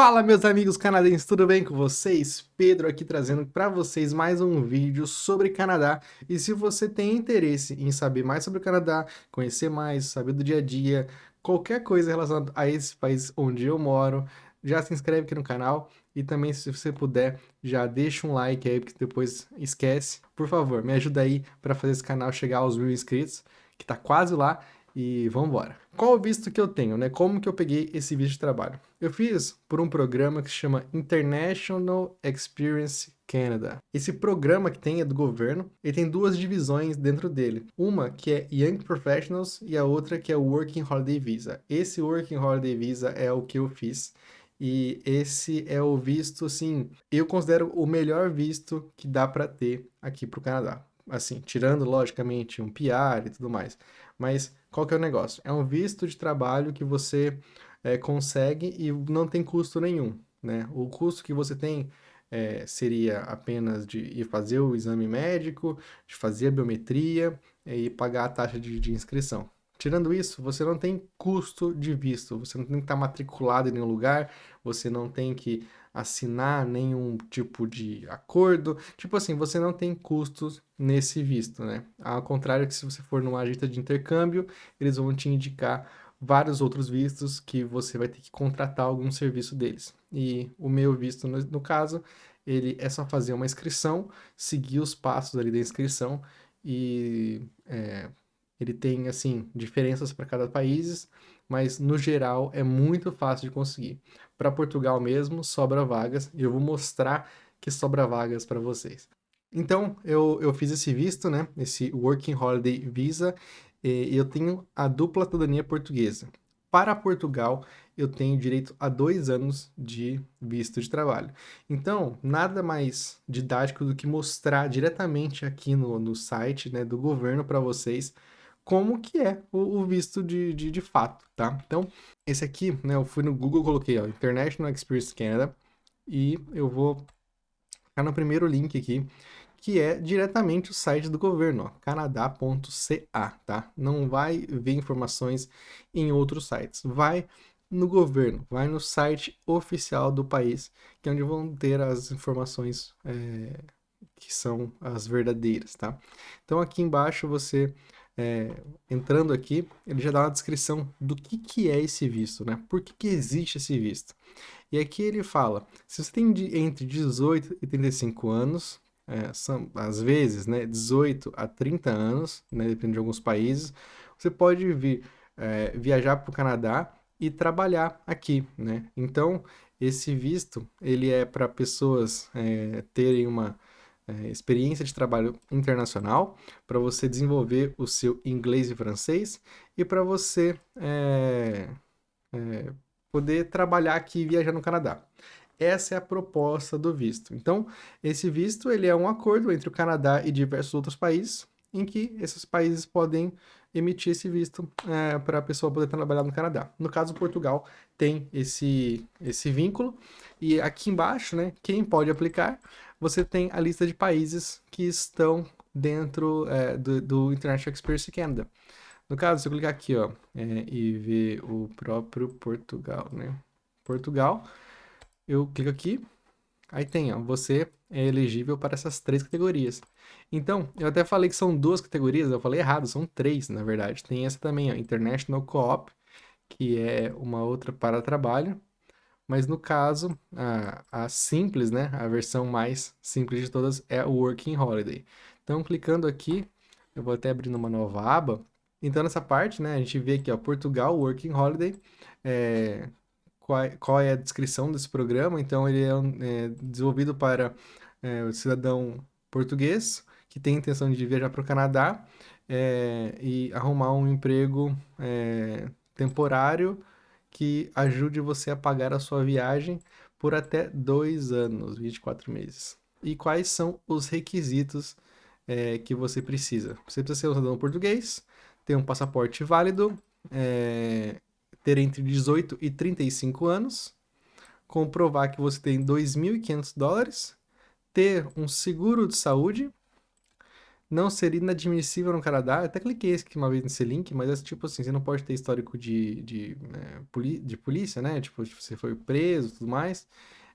Fala, meus amigos canadenses, tudo bem com vocês? Pedro aqui trazendo para vocês mais um vídeo sobre Canadá. E se você tem interesse em saber mais sobre o Canadá, conhecer mais, saber do dia a dia, qualquer coisa relacionada a esse país onde eu moro, já se inscreve aqui no canal e também, se você puder, já deixa um like aí, porque depois esquece. Por favor, me ajuda aí para fazer esse canal chegar aos 1.000 inscritos, que tá quase lá. E vamos embora. Qual o visto que eu tenho, né? Como que eu peguei esse visto de trabalho? Eu fiz por um programa que se chama International Experience Canada. Esse programa que tem é do governo, ele tem duas divisões dentro dele. Uma que é Young Professionals e a outra que é o Working Holiday Visa. Esse Working Holiday Visa é o que eu fiz. E esse é o visto, assim, eu considero o melhor visto que dá para ter aqui para o Canadá. Assim, tirando, logicamente, um PR e tudo mais. Mas qual que é o negócio? É um visto de trabalho que você consegue e não tem custo nenhum, né? O custo que você tem seria apenas de ir fazer o exame médico, de fazer a biometria e pagar a taxa de inscrição. Tirando isso, você não tem custo de visto, você não tem que estar matriculado em nenhum lugar, você não tem que assinar nenhum tipo de acordo. Tipo assim, você não tem custos nesse visto, né? Ao contrário que se você for numa agência de intercâmbio, eles vão te indicar vários outros vistos que você vai ter que contratar algum serviço deles. E o meu visto, no caso, ele é só fazer uma inscrição, seguir os passos ali da inscrição e ele tem, assim, diferenças para cada país, mas no geral é muito fácil de conseguir. Para Portugal mesmo, sobra vagas e eu vou mostrar que sobra vagas para vocês. Então, eu fiz esse visto, né? Esse Working Holiday Visa, e eu tenho a dupla cidadania portuguesa. Para Portugal, eu tenho direito a 2 anos de visto de trabalho. Então, nada mais didático do que mostrar diretamente aqui no site, né, do governo para vocês como que é o visto de fato, tá? Então, esse aqui, né, eu fui no Google, coloquei, ó, International Experience Canada, e eu vou ficar no primeiro link aqui, que é diretamente o site do governo, ó, canadá.ca, tá? Não vai ver informações em outros sites, vai no governo, vai no site oficial do país, que é onde vão ter as informações que são as verdadeiras, tá? Então aqui embaixo você entrando aqui, ele já dá uma descrição do que é esse visto, né? Por que existe esse visto? E aqui ele fala, se você tem entre 18 e 35 anos, são às vezes, né, 18 a 30 anos, né, dependendo de alguns países, você pode vir viajar para o Canadá e trabalhar aqui, né? Então, esse visto, ele é para pessoas terem uma experiência de trabalho internacional, para você desenvolver o seu inglês e francês e para você poder trabalhar aqui e viajar no Canadá. Essa é a proposta do visto. Então, esse visto ele é um acordo entre o Canadá e diversos outros países, em que esses países podem emitir esse visto para a pessoa poder trabalhar no Canadá. No caso, Portugal tem esse vínculo. E aqui embaixo, né, quem pode aplicar, você tem a lista de países que estão dentro do International Experience Canada. No caso, se eu clicar aqui, ó, e ver o próprio Portugal, né? Portugal, eu clico aqui, aí tem, ó, você é elegível para essas 3 categorias. Então, eu até falei que são 2 categorias, eu falei errado, são 3, na verdade. Tem essa também, ó, International Co-op, que é uma outra para trabalho, mas no caso, a simples, né, a versão mais simples de todas é o Working Holiday. Então, clicando aqui, eu vou até abrir uma nova aba. Então, nessa parte, né, a gente vê aqui, ó, Portugal Working Holiday, é, qual é a descrição desse programa. Então, ele é desenvolvido para o cidadão português que tem intenção de viajar para o Canadá e arrumar um emprego temporário que ajude você a pagar a sua viagem por até 2 anos, 24 meses. E quais são os requisitos que você precisa? Você precisa ser um cidadão português, ter um passaporte válido, ter entre 18 e 35 anos, comprovar que você tem $2.500, ter um seguro de saúde, não seria inadmissível no Canadá. Eu até cliquei aqui uma vez nesse link, mas é tipo assim, você não pode ter histórico de polícia, né? Tipo, se você foi preso e tudo mais.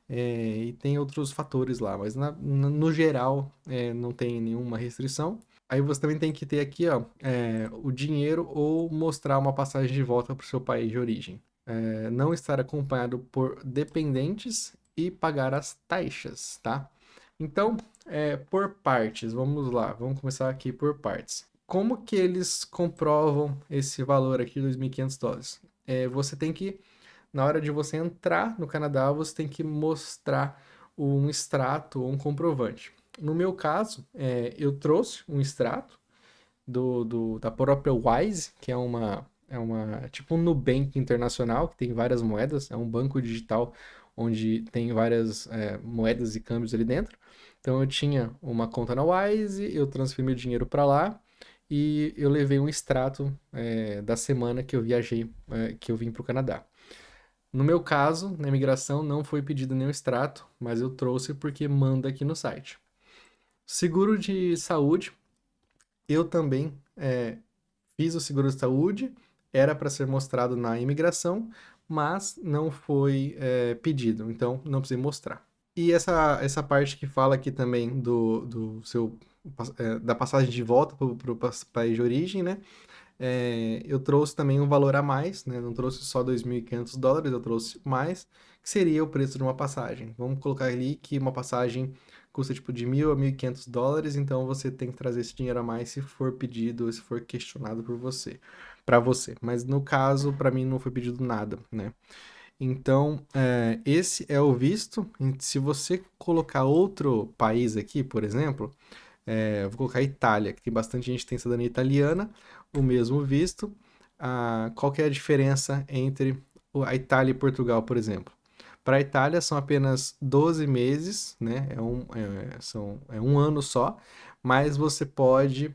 E tem outros fatores lá, mas no geral não tem nenhuma restrição. Aí você também tem que ter aqui, ó, o dinheiro ou mostrar uma passagem de volta para o seu país de origem. Não estar acompanhado por dependentes e pagar as taxas, tá? Então, por partes, vamos lá, vamos começar aqui por partes. Como que eles comprovam esse valor aqui, $2.500? Você tem que, na hora de você entrar no Canadá, você tem que mostrar um extrato ou um comprovante. No meu caso, eu trouxe um extrato da própria Wise, que é uma tipo um Nubank internacional, que tem várias moedas, é um banco digital onde tem várias moedas e câmbios ali dentro. Então eu tinha uma conta na Wise, eu transferi meu dinheiro para lá e eu levei um extrato da semana que eu viajei, que eu vim para o Canadá. No meu caso, na imigração, não foi pedido nenhum extrato, mas eu trouxe porque manda aqui no site. Seguro de saúde, eu também fiz o seguro de saúde, era para ser mostrado na imigração, mas não foi pedido, então não precisei mostrar. E essa parte que fala aqui também do seu da passagem de volta para o país de origem, né? Eu trouxe também um valor a mais, né? Não trouxe só $2.500, eu trouxe mais, que seria o preço de uma passagem. Vamos colocar ali que uma passagem custa tipo de $1.000 a $1.500, então você tem que trazer esse dinheiro a mais se for pedido, se for questionado por você, para você. Mas no caso, para mim não foi pedido nada, né? Então, esse é o visto. Se você colocar outro país aqui, por exemplo, eu vou colocar Itália, que tem bastante gente que tem cidadania italiana, o mesmo visto. Qual que é a diferença entre a Itália e Portugal, por exemplo? Para a Itália são apenas 12 meses, né? É um ano só, mas você pode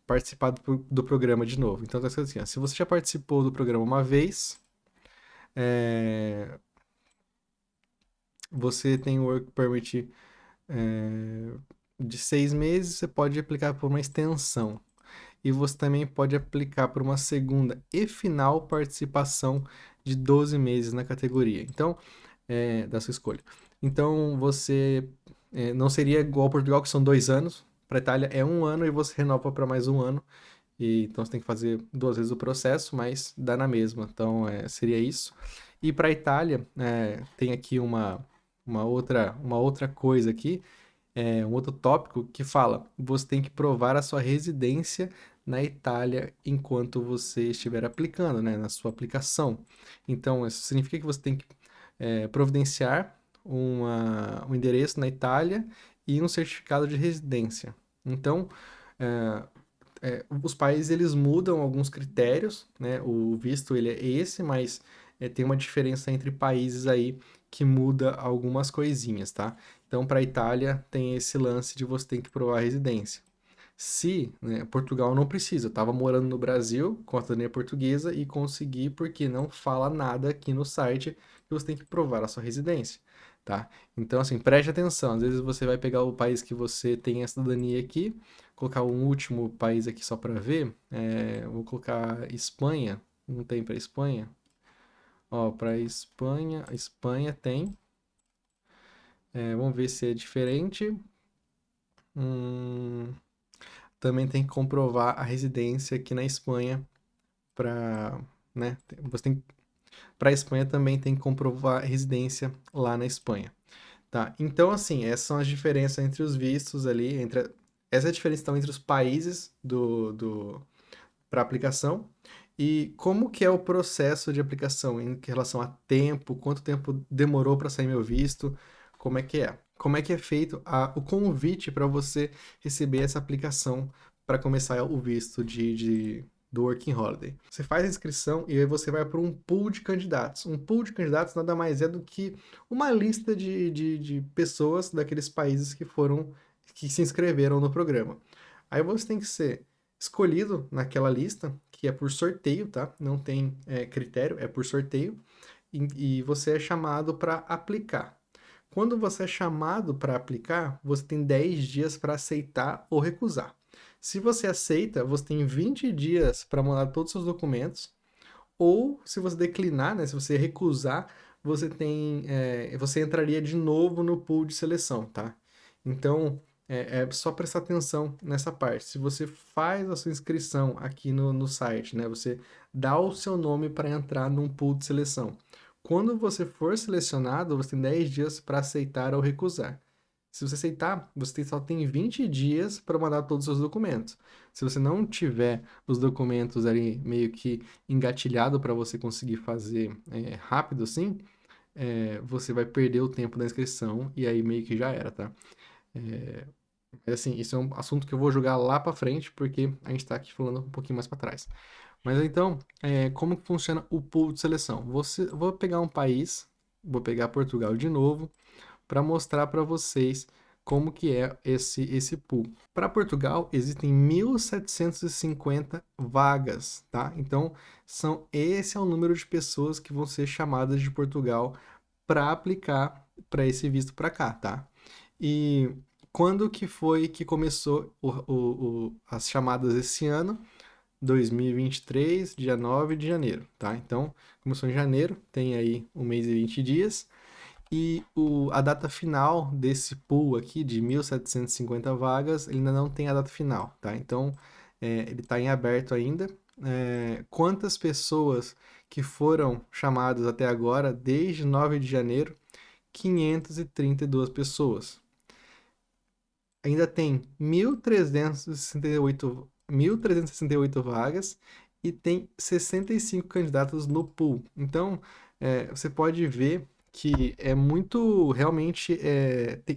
participar do programa de novo. Então, tá escrito assim, ó, se você já participou do programa uma vez, é, você tem o Work Permit de 6 meses, você pode aplicar por uma extensão. E você também pode aplicar por uma segunda e final participação de 12 meses na categoria. Então, da sua escolha. Então, você não seria igual ao Portugal, que são 2 anos. Para a Itália é um ano e você renova para mais um ano. Então, você tem que fazer 2 vezes o processo, mas dá na mesma. Então, seria isso. E para a Itália, tem aqui uma outra coisa aqui, um outro tópico que fala: você tem que provar a sua residência na Itália enquanto você estiver aplicando, né, na sua aplicação. Então, isso significa que você tem que providenciar um endereço na Itália e um certificado de residência. Então, é, os países eles mudam alguns critérios, né? O visto ele é esse, mas tem uma diferença entre países aí que muda algumas coisinhas, tá? Então, para a Itália tem esse lance de você ter que provar a residência. Se, né, Portugal não precisa, eu estava morando no Brasil com a cidadania portuguesa e consegui porque não fala nada aqui no site que você tem que provar a sua residência, tá? Então, assim, preste atenção. Às vezes você vai pegar o país que você tem a cidadania aqui, colocar um último país aqui só para ver. Vou colocar Espanha. Não tem para Espanha? Ó, para Espanha, Espanha tem. Vamos ver se é diferente. Hum, também tem que comprovar a residência aqui na Espanha para, né? Você tem para a Espanha também tem que comprovar a residência lá na Espanha. Tá, então assim, essas são as diferenças entre os vistos ali, essa é a diferença então entre os países para aplicação e como que é o processo de aplicação em relação a tempo, quanto tempo demorou para sair meu visto, como é que é? Como é que é feito o convite para você receber essa aplicação para começar o visto do Working Holiday? Você faz a inscrição e aí você vai para um pool de candidatos. Um pool de candidatos nada mais é do que uma lista de pessoas daqueles países que se inscreveram no programa. Aí você tem que ser escolhido naquela lista, que é por sorteio, tá? Não tem critério, é por sorteio, e você é chamado para aplicar. Quando você é chamado para aplicar, você tem 10 dias para aceitar ou recusar. Se você aceita, você tem 20 dias para mandar todos os seus documentos, ou se você declinar, né, se você recusar, você entraria de novo no pool de seleção, tá? Então, é só prestar atenção nessa parte. Se você faz a sua inscrição aqui no site, né, você dá o seu nome para entrar num pool de seleção. Quando você for selecionado, você tem 10 dias para aceitar ou recusar. Se você aceitar, você só tem 20 dias para mandar todos os seus documentos. Se você não tiver os documentos ali meio que engatilhado para você conseguir fazer rápido assim, você vai perder o tempo da inscrição e aí meio que já era, tá? Mas assim, isso é um assunto que eu vou jogar lá para frente porque a gente está aqui falando um pouquinho mais para trás. Mas então, como que funciona o pool de seleção? Vou pegar um país, vou pegar Portugal de novo para mostrar para vocês como que é esse pool. Para Portugal, existem 1.750 vagas, tá? Então, esse é o número de pessoas que vão ser chamadas de Portugal para aplicar para esse visto para cá, tá? E quando que foi que começou as chamadas esse ano? 2023, dia 9 de janeiro, tá? Então, começou em janeiro, tem aí 1 mês e 20 dias. E a data final desse pool aqui, de 1.750 vagas, ele ainda não tem a data final, tá? Então, ele está em aberto ainda. Quantas pessoas que foram chamadas até agora, desde 9 de janeiro? 532 pessoas. Ainda tem 1.368 vagas e tem 65 candidatos no pool. Então, você pode ver que é muito, realmente,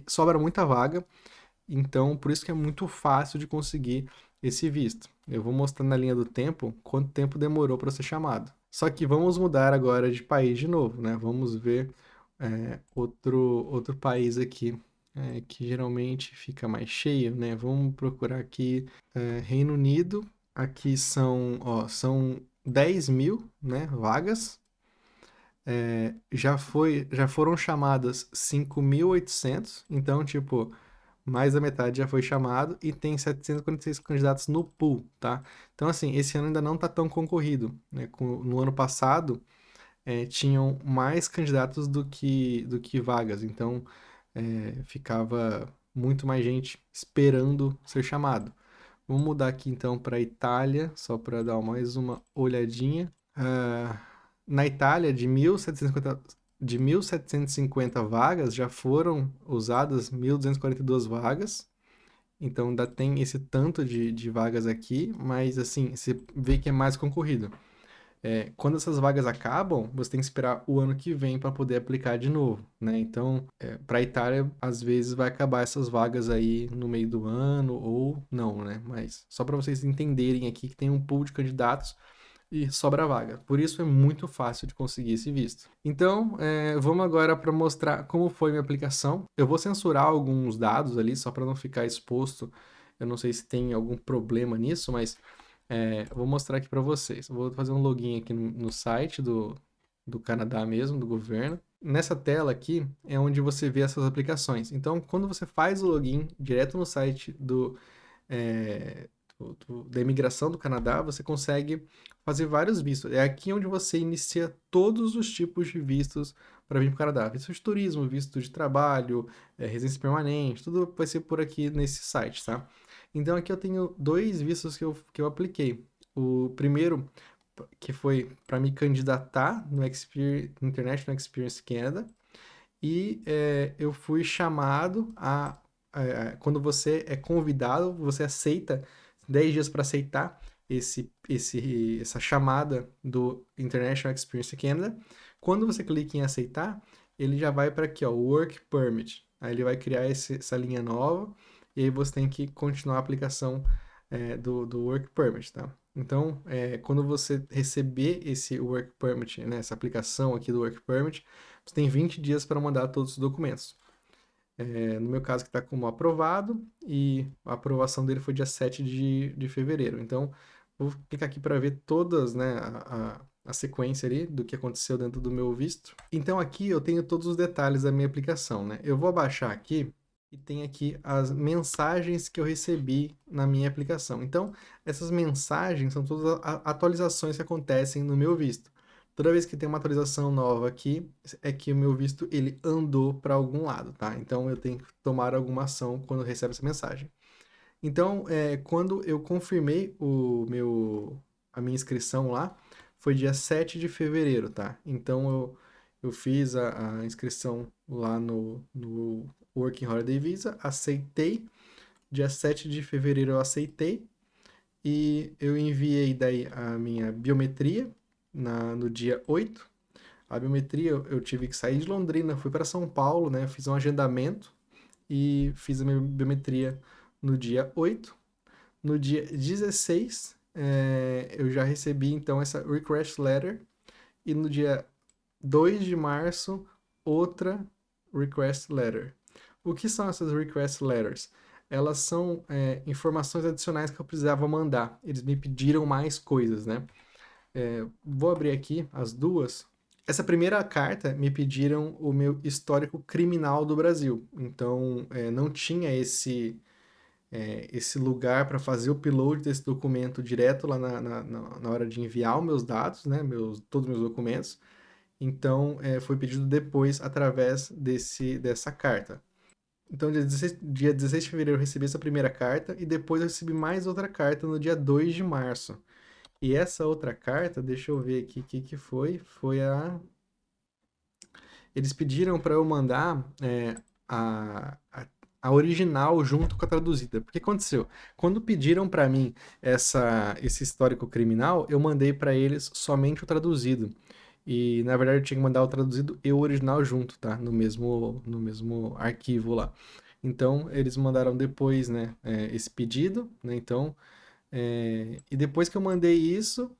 sobra muita vaga, então por isso que é muito fácil de conseguir esse visto. Eu vou mostrar na linha do tempo quanto tempo demorou para ser chamado. Só que vamos mudar agora de país de novo, né? Vamos ver outro país aqui, que geralmente fica mais cheio, né? Vamos procurar aqui Reino Unido. Aqui são 10 mil, né, vagas. Já foram chamadas 5.800, então, tipo, mais da metade já foi chamado e tem 746 candidatos no pool, tá? Então, assim, esse ano ainda não tá tão concorrido, né? No ano passado, tinham mais candidatos do que vagas, então ficava muito mais gente esperando ser chamado. Vamos mudar aqui então para Itália, só para dar mais uma olhadinha. Na Itália, de 1.750 vagas, já foram usadas 1.242 vagas. Então, ainda tem esse tanto de vagas aqui, mas assim, você vê que é mais concorrido. Quando essas vagas acabam, você tem que esperar o ano que vem para poder aplicar de novo, né? Então, para a Itália, às vezes vai acabar essas vagas aí no meio do ano ou não, né? Mas só para vocês entenderem aqui que tem um pool de candidatos e sobra vaga. Por isso é muito fácil de conseguir esse visto. Então, vamos agora para mostrar como foi minha aplicação. Eu vou censurar alguns dados ali só para não ficar exposto. Eu não sei se tem algum problema nisso, mas eu vou mostrar aqui para vocês. Eu vou fazer um login aqui no site do Canadá mesmo, do governo. Nessa tela aqui é onde você vê essas aplicações. Então, quando você faz o login direto no site da imigração do Canadá, você consegue fazer vários vistos. É aqui onde você inicia todos os tipos de vistos para vir para o Canadá. Visto de turismo, visto de trabalho, residência permanente, tudo vai ser por aqui nesse site, tá? Então aqui eu tenho 2 vistos que eu apliquei. O primeiro, que foi para me candidatar no International Experience Canada, e eu fui chamado quando você é convidado, você aceita 10 dias para aceitar essa chamada do International Experience Canada. Quando você clica em aceitar, ele já vai para aqui, ó, Work Permit. Aí ele vai criar essa linha nova e aí você tem que continuar a aplicação do Work Permit, tá? Então, quando você receber esse Work Permit, né, essa aplicação aqui do Work Permit, você tem 20 dias para mandar todos os documentos. No meu caso, que está como aprovado, e a aprovação dele foi dia 7 de fevereiro. Então, vou clicar aqui para ver todas, né, a sequência ali do que aconteceu dentro do meu visto. Então aqui eu tenho todos os detalhes da minha aplicação, né? Eu vou abaixar aqui e tem aqui as mensagens que eu recebi na minha aplicação. Então, essas mensagens são todas atualizações que acontecem no meu visto. Toda vez que tem uma atualização nova aqui, é que o meu visto ele andou para algum lado, tá? Então eu tenho que tomar alguma ação quando recebe essa mensagem. Então, quando eu confirmei a minha inscrição lá, foi dia 7 de fevereiro, tá? Então, eu fiz a inscrição lá no Working Holiday Visa, aceitei, dia 7 de fevereiro eu aceitei, e eu enviei daí a minha biometria no dia 8. A biometria, eu tive que sair de Londrina, fui para São Paulo, né? Fiz um agendamento e fiz a minha biometria no dia 8. No dia 16, eu já recebi então essa request letter. E no dia 2 de março, outra request letter. O que são essas request letters? Elas são informações adicionais que eu precisava mandar. Eles me pediram mais coisas, né? Vou abrir aqui as duas. Essa primeira carta me pediram o meu histórico criminal do Brasil. Então, não tinha esse lugar para fazer o upload desse documento direto lá na hora de enviar os meus dados, né? Todos os meus documentos. Então, foi pedido depois através dessa carta. Então, dia 16 de fevereiro eu recebi essa primeira carta e depois eu recebi mais outra carta no dia 2 de março. E essa outra carta, deixa eu ver aqui o que foi. Eles pediram para eu mandar a original junto com a traduzida. Porque aconteceu? Quando pediram para mim esse histórico criminal, eu mandei para eles somente o traduzido. E na verdade eu tinha que mandar o traduzido e o original junto, tá? No mesmo arquivo lá. Então eles mandaram depois, né, esse pedido, né? Então, e depois que eu mandei isso,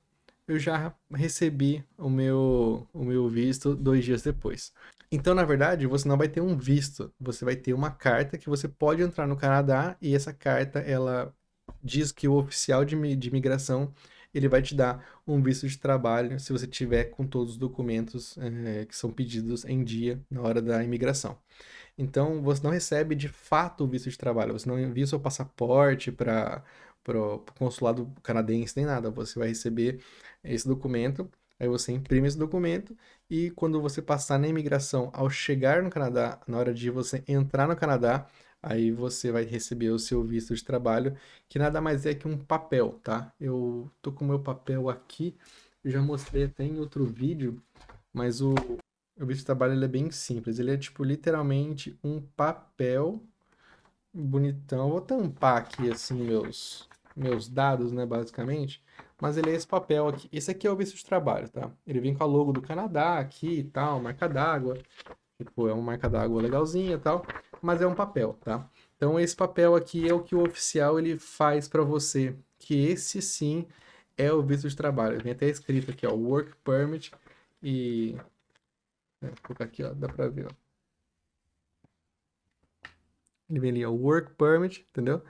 eu já recebi o meu visto 2 dias depois. Então, na verdade, você não vai ter um visto, você vai ter uma carta que você pode entrar no Canadá e essa carta, ela diz que o oficial de imigração, ele vai te dar um visto de trabalho se você tiver com todos os documentos que são pedidos em dia na hora da imigração. Então, você não recebe de fato o visto de trabalho, você não envia o seu passaporte para o consulado canadense nem nada. Você vai receber esse documento, aí você imprime esse documento e quando você passar na imigração, ao chegar no Canadá, na hora de você entrar no Canadá, aí você vai receber o seu visto de trabalho, que nada mais é que um papel, tá? Eu tô com o meu papel aqui, eu já mostrei até em outro vídeo, mas o visto de trabalho ele é bem simples. Ele é tipo literalmente um papel bonitão. Vou tampar aqui assim meus dados, né, basicamente. Mas ele é esse papel aqui. Esse aqui é o visto de trabalho, tá? Ele vem com a logo do Canadá aqui e tal, marca d'água. Tipo, é uma marca d'água legalzinha e tal, mas é um papel, tá? Então esse papel aqui é o que o oficial ele faz para você, que esse sim é o visto de trabalho. Vem até escrito aqui, ó, Work Permit e vou colocar aqui, ó, dá pra ver, ó. Ele vem ali, ó, Work Permit, entendeu?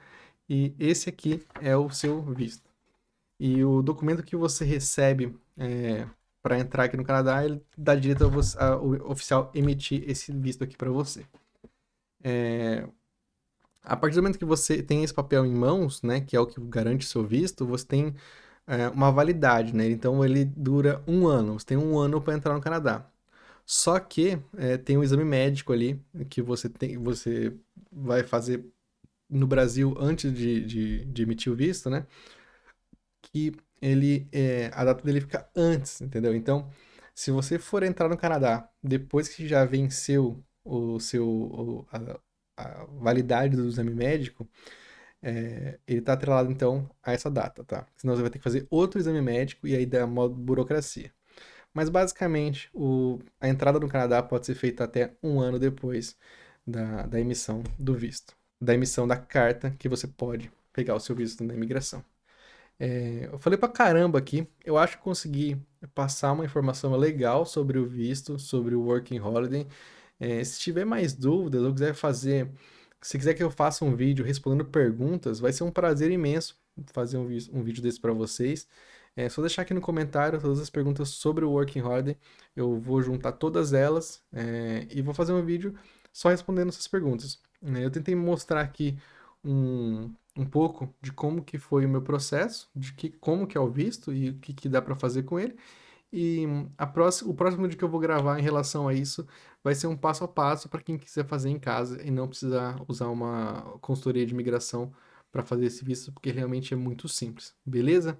E esse aqui é o seu visto. E o documento que você recebe para entrar aqui no Canadá, ele dá direito ao oficial emitir esse visto aqui para você. A partir do momento que você tem esse papel em mãos, né, que é o que garante o seu visto, você tem uma validade, né? Então ele dura 1 ano. Você tem 1 ano para entrar no Canadá. Só que tem um exame médico ali que você vai fazer no Brasil antes de emitir o visto, né? Que a data dele fica antes, entendeu? Então, se você for entrar no Canadá depois que já venceu a validade do exame médico, ele está atrelado então a essa data, tá? Senão você vai ter que fazer outro exame médico e aí dá uma burocracia. Mas basicamente, a entrada no Canadá pode ser feita até 1 ano depois da emissão do visto, da emissão da carta que você pode pegar o seu visto na imigração. Eu falei pra caramba aqui, eu acho que consegui passar uma informação legal sobre o visto, sobre o Working Holiday. Se tiver mais dúvidas ou se quiser que eu faça um vídeo respondendo perguntas, vai ser um prazer imenso fazer um vídeo desse para vocês. É só deixar aqui no comentário todas as perguntas sobre o Working Holiday. Eu vou juntar todas elas e vou fazer um vídeo só respondendo essas perguntas. Eu tentei mostrar aqui um pouco de como que foi o meu processo, como que é o visto e o que dá para fazer com ele. E o próximo vídeo que eu vou gravar em relação a isso vai ser um passo a passo para quem quiser fazer em casa e não precisar usar uma consultoria de imigração para fazer esse visto, porque realmente é muito simples, beleza?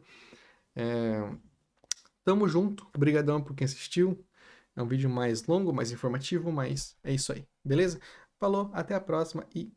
Tamo junto, obrigadão por quem assistiu. É um vídeo mais longo, mais informativo, mas é isso aí, beleza? Falou, até a próxima e